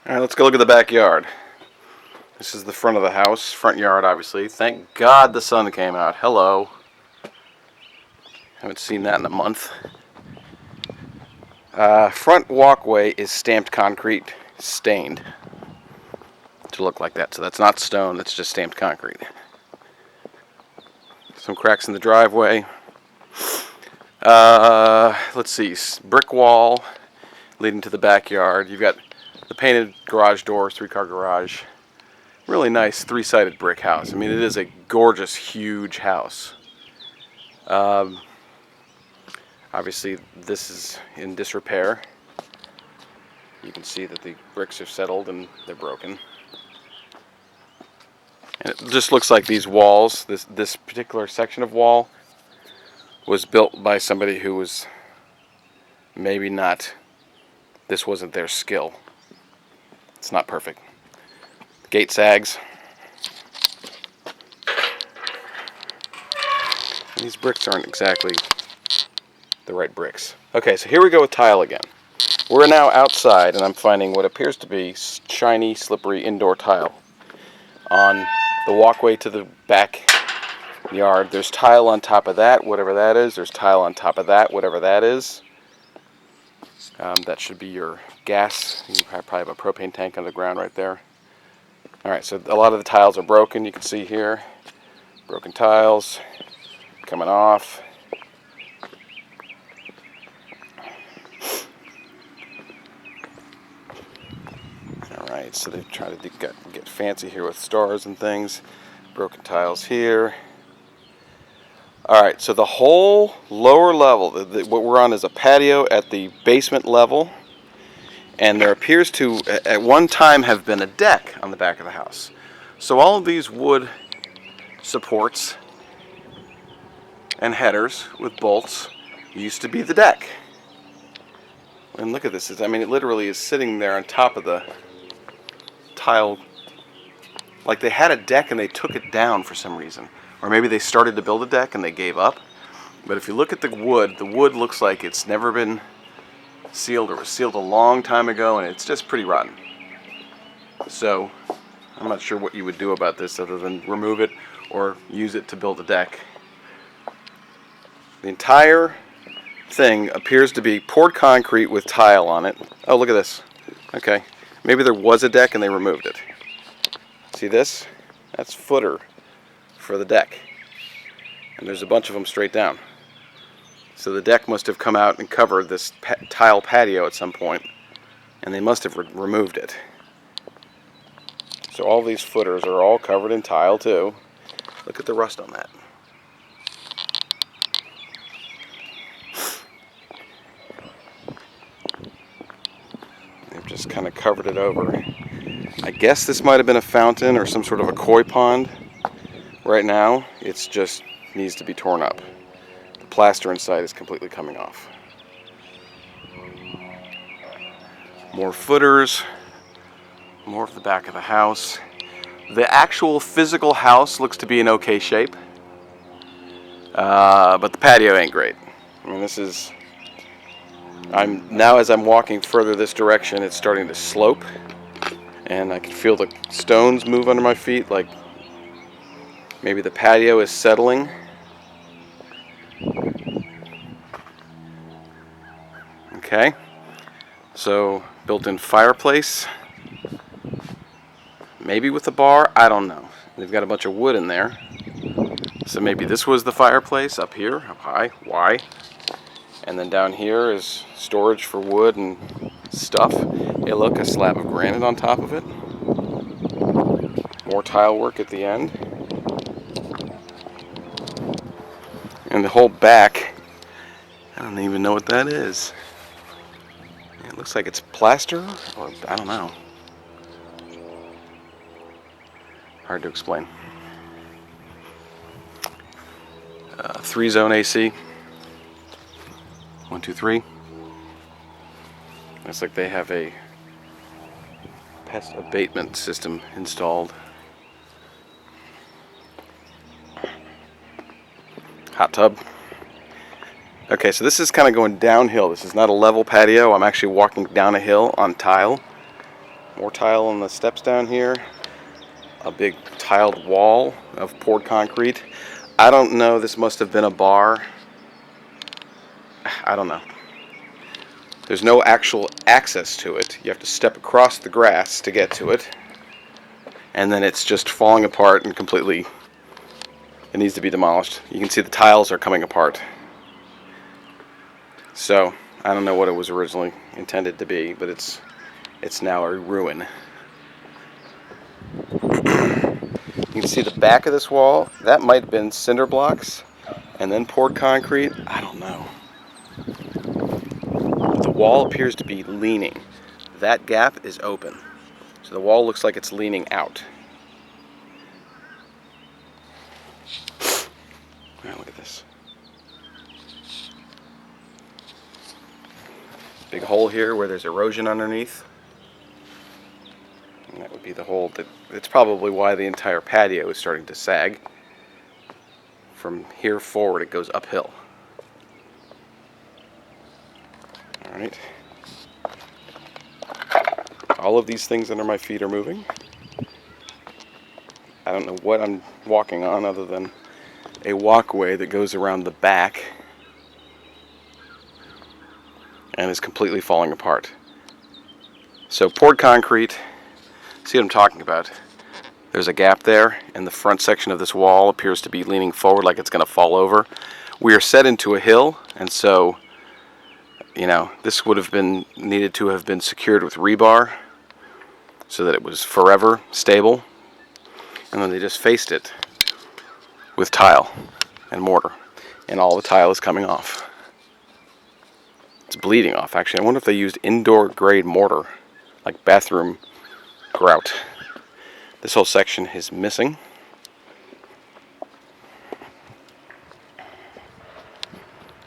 Alright, let's go look at the backyard. This is the front of the house, front yard obviously. Thank God the sun came out. Hello. Haven't seen that in a month. Front walkway is stamped concrete, stained to look like that. So that's not stone, that's just stamped concrete. Some cracks in the driveway. Let's see, brick wall leading to the backyard. You've got the painted garage doors, 3-car garage. Really nice 3-sided brick house. I mean, it is a gorgeous, huge house. Obviously, this is in disrepair. You can see that the bricks have settled and they're broken. And it just looks like these walls, this particular section of wall, was built by somebody who was maybe not, this wasn't their skill. It's not perfect. Gate sags. These bricks aren't exactly the right bricks. Okay, so here we go with tile again. We're now outside and I'm finding what appears to be shiny, slippery indoor tile. On the walkway to the back yard, there's tile on top of that, whatever that is. There's tile on top of that, whatever that is. That should be your gas. You probably have a propane tank underground right there. Alright, so a lot of the tiles are broken, you can see here. Broken tiles coming off. Alright, so they've tried to get fancy here with stars and things. Broken tiles here. Alright, so the whole lower level, what we're on is a patio at the basement level. And there appears to, at one time, have been a deck on the back of the house. So all of these wood supports and headers with bolts used to be the deck. And look at this. I mean, it literally is sitting there on top of the tile. Like they had a deck and they took it down for some reason. Or maybe they started to build a deck and they gave up. But if you look at the wood looks like it's never been sealed, or was sealed a long time ago, and it's just pretty rotten. So I'm not sure what you would do about this other than remove it or use it to build a deck. The entire thing appears to be poured concrete with tile on it. Oh, look at this. Okay, maybe there was a deck and they removed it. See this? That's footer for the deck, and there's a bunch of them straight down. So the deck must have come out and covered this tile patio at some point, and they must have removed it. So all these footers are all covered in tile too. Look at the rust on that. They've just kind of covered it over. I guess this might have been a fountain or some sort of a koi pond. Right now, it's just needs to be torn up. Plaster inside is completely coming off. More footers, more of the back of the house. The actual physical house looks to be in okay shape, but the patio ain't great. I mean, this is, now as I'm walking further this direction, it's starting to slope, and I can feel the stones move under my feet, like maybe the patio is settling. Okay, so built-in fireplace, maybe with a bar, I don't know. They've got a bunch of wood in there, so maybe this was the fireplace up here, up high. Why? And then down here is storage for wood and stuff. Hey, look, a slab of granite on top of it. More tile work at the end. And the whole back, I don't even know what that is. It looks like it's plaster, or I don't know. Hard to explain. 3-zone AC. 1, 2, 3. Looks like they have a pest abatement system installed. Hot tub. Okay, so this is kind of going downhill. This is not a level patio. I'm actually walking down a hill on tile. More tile on the steps down here. A big tiled wall of poured concrete. I don't know, this must have been a bar. I don't know. There's no actual access to it. You have to step across the grass to get to it. And then it's just falling apart and completely, it needs to be demolished. You can see the tiles are coming apart. So, I don't know what it was originally intended to be, but it's now a ruin. You can see the back of this wall. That might have been cinder blocks and then poured concrete. I don't know. The wall appears to be leaning. That gap is open. So the wall looks like it's leaning out. Alright, look at this. Big hole here where there's erosion underneath. And that would be the hole that's probably why the entire patio is starting to sag. From here forward it goes uphill. Alright. All of these things under my feet are moving. I don't know what I'm walking on other than a walkway that goes around the back and is completely falling apart. So poured concrete, see what I'm talking about? There's a gap there, and the front section of this wall appears to be leaning forward like it's going to fall over. We are set into a hill, and so, you know, this would have been needed to have been secured with rebar so that it was forever stable, and then they just faced it with tile and mortar, and all the tile is coming off. It's bleeding off, actually. I wonder if they used indoor grade mortar, like bathroom grout. This whole section is missing.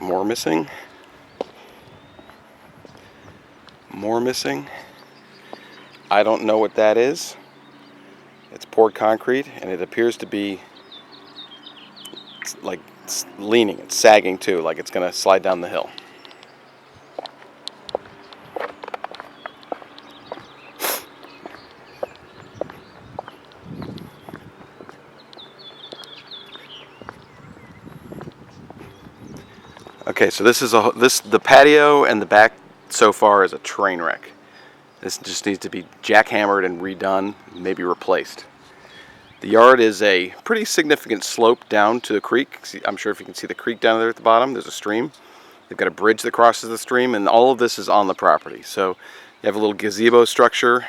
More missing. More missing. I don't know what that is. It's poured concrete, and it appears to be like it's leaning, it's sagging too, like it's going to slide down the hill. Okay, so the patio and the back so far is a train wreck. This just needs to be jackhammered and redone, maybe replaced. The yard is a pretty significant slope down to the creek. I'm sure if you can see the creek down there at the bottom, there's a stream. They've got a bridge that crosses the stream, and all of this is on the property. So you have a little gazebo structure,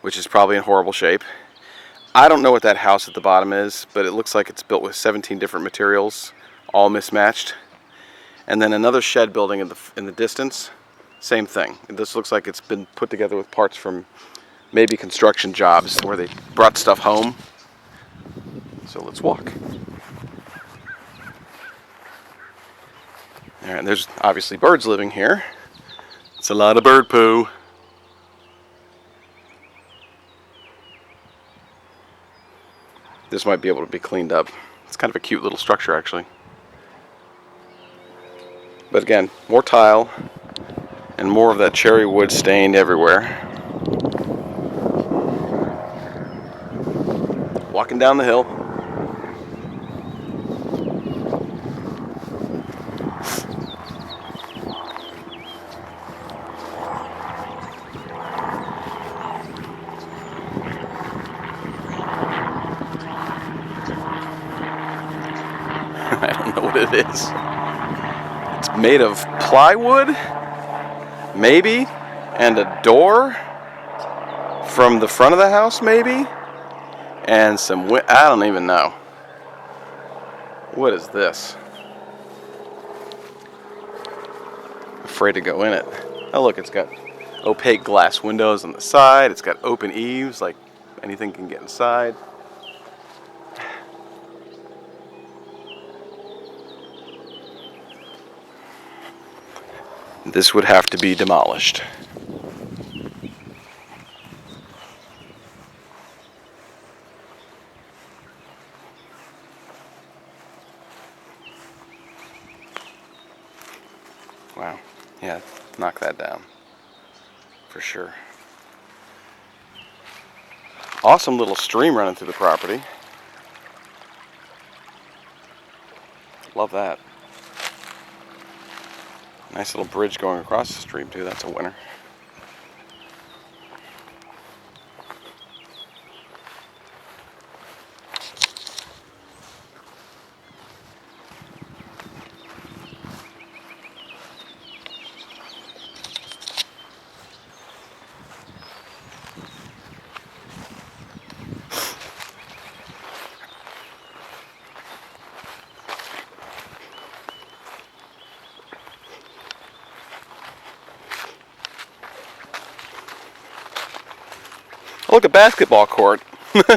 which is probably in horrible shape. I don't know what that house at the bottom is, but it looks like it's built with 17 different materials, all mismatched. And then another shed building in the distance, same thing. This looks like it's been put together with parts from maybe construction jobs where they brought stuff home. So let's walk. All right, there's obviously birds living here. It's a lot of bird poo. This might be able to be cleaned up. It's kind of a cute little structure, actually. But again, more tile and more of that cherry wood stained everywhere. Walking down the hill. I don't know what it is. It's made of plywood, maybe, and a door from the front of the house, maybe, and some I don't even know. What is this? Afraid to go in it. Oh look, it's got opaque glass windows on the side. It's got open eaves, like anything can get inside. This would have to be demolished. Wow. Yeah, knock that down. For sure. Awesome little stream running through the property. Love that. Nice little bridge going across the stream too. That's a winner. Oh, look, a basketball court. What's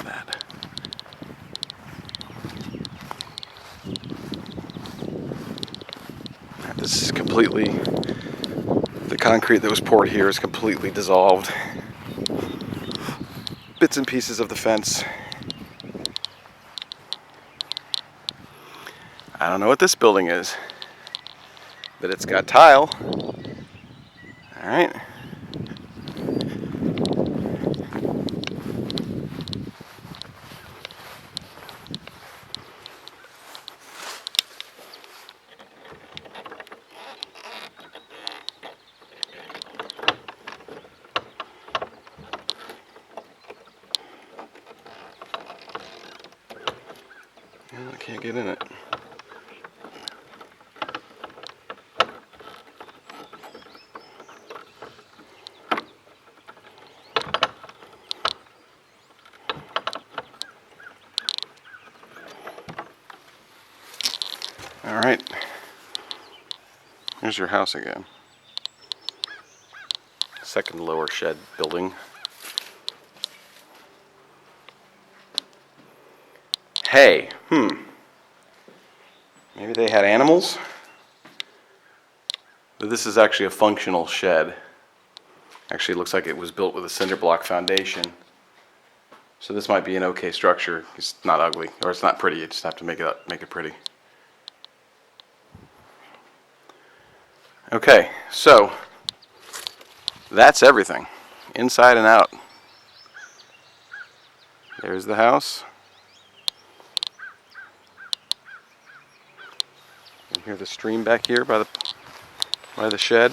that? This is completely, the concrete that was poured here is completely dissolved. Bits and pieces of the fence. I don't know what this building is, but it's got tile. All right. I can't get in it. All right. Here's your house again. Second lower shed building. Hay. Maybe they had animals? But this is actually a functional shed. Actually, it looks like it was built with a cinder block foundation. So this might be an okay structure. It's not ugly, or it's not pretty. You just have to make it pretty. Okay, so that's everything, inside and out. There's the house. You hear the stream back here by the shed.